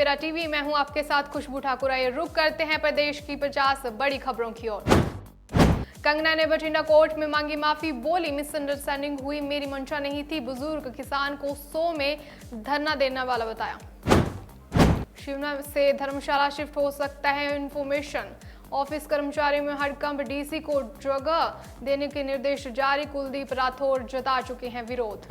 सवेरा TV, मैं हूं आपके साथ खुशबू ठाकुर। आइए रुक करते हैं प्रदेश की 50 बड़ी खबरों की ओर। कंगना ने बठिंडा कोर्ट में मांगी माफी, बोली मिसअंडरस्टैंडिंग हुई, मेरी मंशा नहीं थी। बुजुर्ग किसान को 100 में धरना देने वाला बताया। शिमला से धर्मशाला शिफ्ट हो सकता है इन्फॉर्मेशन, ऑफिस कर्मचारियों में हड़कंप, डीसी को जगह देने के निर्देश जारी, कुलदीप राठौर जता चुके हैं विरोध।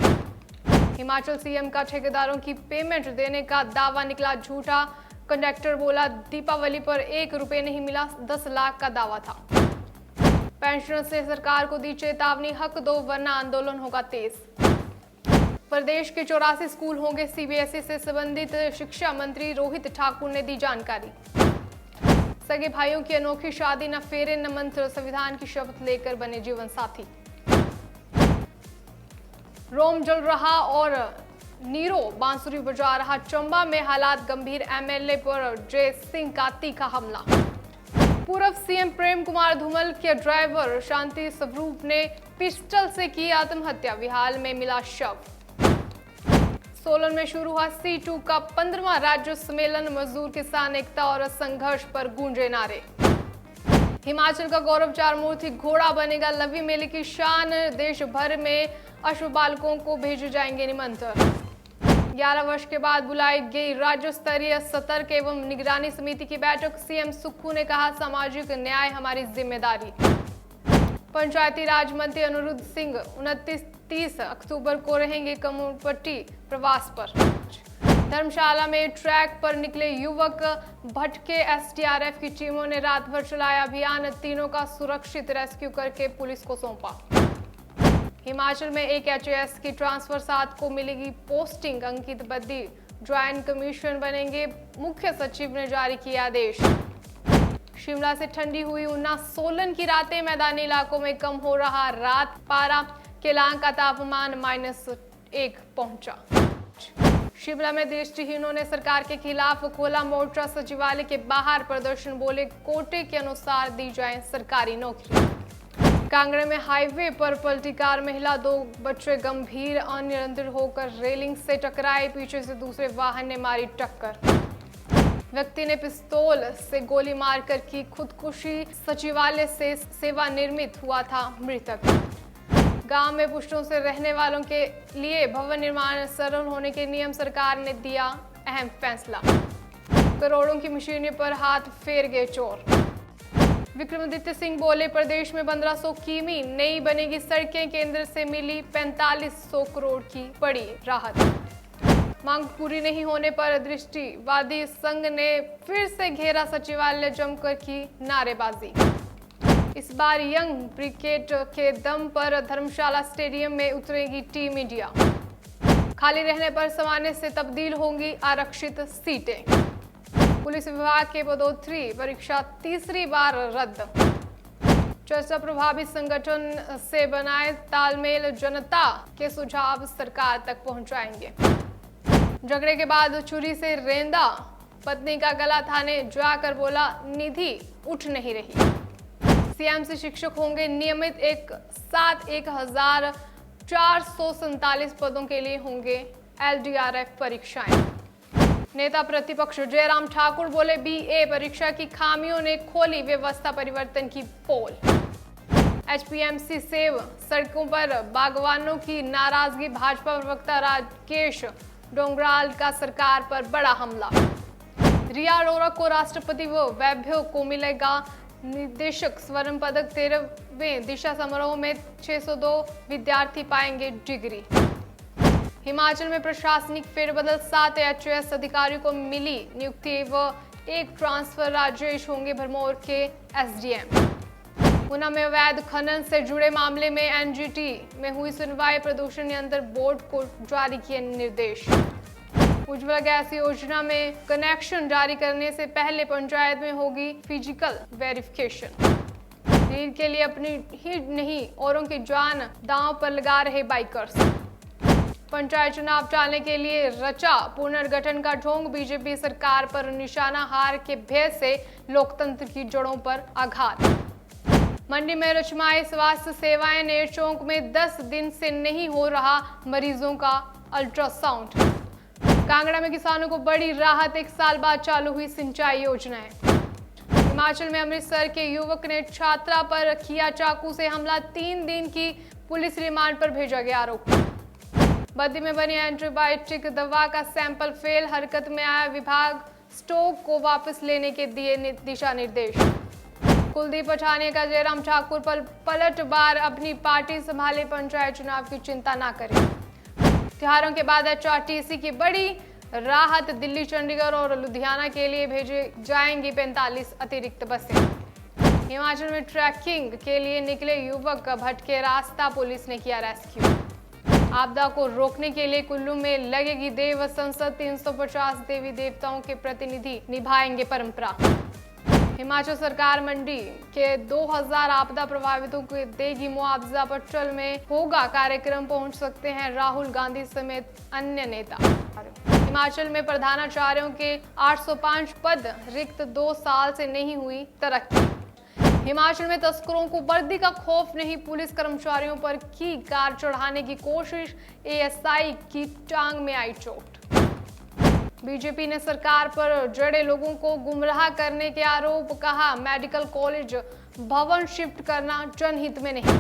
हिमाचल सीएम का ठेकेदारों की पेमेंट देने का दावा निकला झूठा, कंडक्टर बोला दीपावली पर 1 रुपए नहीं मिला, 10 लाख का दावा था। पेंशनर से सरकार को दी चेतावनी, हक दो वरना आंदोलन होगा तेज। प्रदेश के 84 स्कूल होंगे सीबीएसई से संबंधित, शिक्षा मंत्री रोहित ठाकुर ने दी जानकारी। सगे भाइयों की अनोखी शादी, न फेरे न मंत्र, संविधान की शपथ लेकर बने जीवन साथी। रोम जल रहा और नीरो बांसुरी बजा रहा, चंबा में हालात गंभीर, एमएलए पर जय सिंह का तीखा हमला। पूर्व सीएम प्रेम कुमार धूमल के ड्राइवर शांति स्वरूप ने पिस्टल से की आत्महत्या, विहाल में मिला शव। सोलन में शुरू हुआ C2 का 15वां राज्य सम्मेलन, मजदूर किसान एकता और संघर्ष पर गूंजे नारे। हिमाचल का गौरव चार मूर्ति घोड़ा बनेगा, लवी मेले की शान, देश भर में अश्व बालकों को भेजे जाएंगे निमंत्रण। 11 वर्ष के बाद बुलाई गई राज्य स्तरीय सतर्क एवं निगरानी समिति की बैठक, सीएम सुक्खू ने कहा सामाजिक न्याय हमारी जिम्मेदारी। पंचायती राज मंत्री अनुरुद्ध सिंह 29-30 अक्टूबर को रहेंगे कमोपट्टी प्रवास पर। धर्मशाला में ट्रैक पर निकले युवक, भटके एसडीआरएफ की टीमों ने रात भर चलाया अभियान, तीनों का सुरक्षित रेस्क्यू करके पुलिस को सौंपा। हिमाचल में एक एचएएस की ट्रांसफर, 7 को मिलेगी पोस्टिंग, अंकित बद्दी ज्वाइंट कमीशन बनेंगे, मुख्य सचिव ने जारी किया आदेश। शिमला से ठंडी हुई ऊना, सोलन की रातें, मैदानी इलाकों में कम हो रहा रात पारा, केलांग का तापमान -1 पहुंचा। शिमला में दृष्टिहीनों ने सरकार के खिलाफ खोला मोर्चा, सचिवालय के बाहर प्रदर्शन, बोले कोटे के अनुसार दी जाए सरकारी नौकरी। कांगड़ा में हाईवे पर पलटी कार, महिला 2 बच्चे गंभीर अनियंत्रित होकर रेलिंग से टकराए, पीछे से दूसरे वाहन ने मारी टक्कर। व्यक्ति ने पिस्तौल से गोली मारकर की खुदकुशी, सचिवालय से सेवानिवृत्त हुआ था मृतक। गांव में पुष्टों से रहने वालों के लिए भवन निर्माण सरल होने के नियम, सरकार ने दिया अहम फैसला। करोड़ों की मशीनरी पर हाथ फेर गए चोर। विक्रमादित्य सिंह बोले प्रदेश में 1500 किमी नई बनेगी सड़कें, केंद्र से मिली 4500 करोड़ की बड़ी राहत। मांग पूरी नहीं होने पर दृष्टिवादी संघ ने फिर से घेरा सचिवालय, जमकर की नारेबाजी। इस बार यंग ब्रिगेड के दम पर धर्मशाला स्टेडियम में उतरेगी टीम इंडिया। खाली रहने पर सामान्य से तब्दील होंगी आरक्षित सीटें। पुलिस विभाग के पदोन्नति परीक्षा तीसरी बार रद्द। चर्चा प्रभावित संगठन से बनाए तालमेल, जनता के सुझाव सरकार तक पहुंचाएंगे। झगड़े के बाद छुरी से रेंदा, पत्नी का गला थाने जाकर बोला निधि उठ नहीं रही। सीएम से शिक्षक होंगे नियमित, एक साथ 1447 पदों के लिए होंगे एलडीआरएफ परीक्षाएं। नेता प्रतिपक्ष जयराम ठाकुर बोले बीए परीक्षा की खामियों ने खोली व्यवस्था परिवर्तन की पोल। एचपीएमसी सेव सड़कों पर बागवानों की नाराजगी, भाजपा प्रवक्ता राकेश डोंगराल का सरकार पर बड़ा हमला। रिया अरोरा को राष्ट्रपति व वैभव को मिलेगा निदेशक स्वर्ण पदक, 13वें दिशा समारोह में 602 विद्यार्थी पाएंगे डिग्री। हिमाचल में प्रशासनिक फेरबदल, 7 एचएएस अधिकारियों को मिली नियुक्ति व 1 ट्रांसफर, राजेश होंगे भरमौर के एसडीएम। ऊना में अवैध खनन से जुड़े मामले में एनजीटी में हुई सुनवाई, प्रदूषण नियंत्रण बोर्ड को जारी किए निर्देश। उज्ज्वला गैस योजना में कनेक्शन जारी करने से पहले पंचायत में होगी फिजिकल वेरिफिकेशन। रीढ़ के लिए अपनी ही नहीं औरों की जान दांव पर लगा रहे बाइकर्स। पंचायत चुनाव टालने के लिए रचा पुनर्गठन का ढोंग, बीजेपी सरकार पर निशाना, हार के भय से लोकतंत्र की जड़ों पर आघात। मंडी में रचमाए स्वास्थ्य सेवाएं, नेरचौक में 10 दिन से नहीं हो रहा मरीजों का अल्ट्रासाउंड। कांगड़ा में किसानों को बड़ी राहत, 1 साल बाद चालू हुई सिंचाई योजनाएं। हिमाचल में अमृतसर के युवक ने छात्रा पर किया चाकू से हमला, 3 दिन की पुलिस रिमांड पर भेजा गया आरोप। बद्दी में बनी एंटीबायोटिक दवा का सैंपल फेल, हरकत में आया विभाग, स्टॉक को वापस लेने के दिए दिशा निर्देश। कुलदीप पठानिया का जयराम ठाकुर पर पलटवार, अपनी पार्टी संभाले, पंचायत चुनाव की चिंता ना करें। त्योहारों के बाद HRTC की बड़ी राहत, दिल्ली, चंडीगढ़ और लुधियाना के लिए भेजे जाएंगी 45 अतिरिक्त बसें। हिमाचल में ट्रैकिंग के लिए निकले युवक भटके रास्ता, पुलिस ने किया रेस्क्यू। आपदा को रोकने के लिए कुल्लू में लगेगी देव संसद, 350 देवी देवताओं के प्रतिनिधि निभाएंगे परंपरा। हिमाचल सरकार मंडी के 2000 आपदा प्रभावितों को देगी मुआवजा, पट्टल में होगा कार्यक्रम, पहुंच सकते हैं राहुल गांधी समेत अन्य नेता। हिमाचल में प्रधानाचार्यों के 805 पद रिक्त, 2 साल से नहीं हुई तरक्की। हिमाचल में तस्करों को वर्दी का खौफ नहीं, पुलिस कर्मचारियों पर की कार चढ़ाने की कोशिश, ASI की टांग में आई चोट। बीजेपी ने सरकार पर जड़े लोगों को गुमराह करने के आरोप, कहा मेडिकल कॉलेज भवन शिफ्ट करना जनहित में नहीं।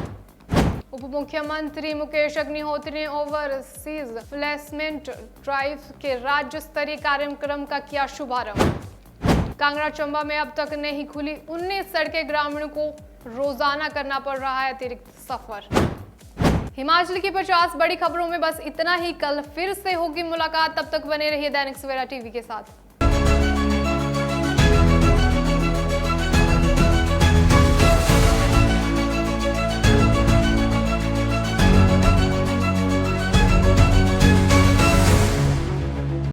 उप मुख्यमंत्री मुकेश अग्निहोत्री ने ओवरसीज प्लेसमेंट ड्राइव के राज्य स्तरीय कार्यक्रम का किया शुभारंभ। कांगड़ा चंबा में अब तक नहीं खुली 19 सड़कें, ग्रामीणों को रोजाना करना पड़ रहा है अतिरिक्त सफर। हिमाचल की 50 बड़ी खबरों में बस इतना ही। कल फिर से होगी मुलाकात, तब तक बने रहिए दैनिक सवेरा टीवी के साथ।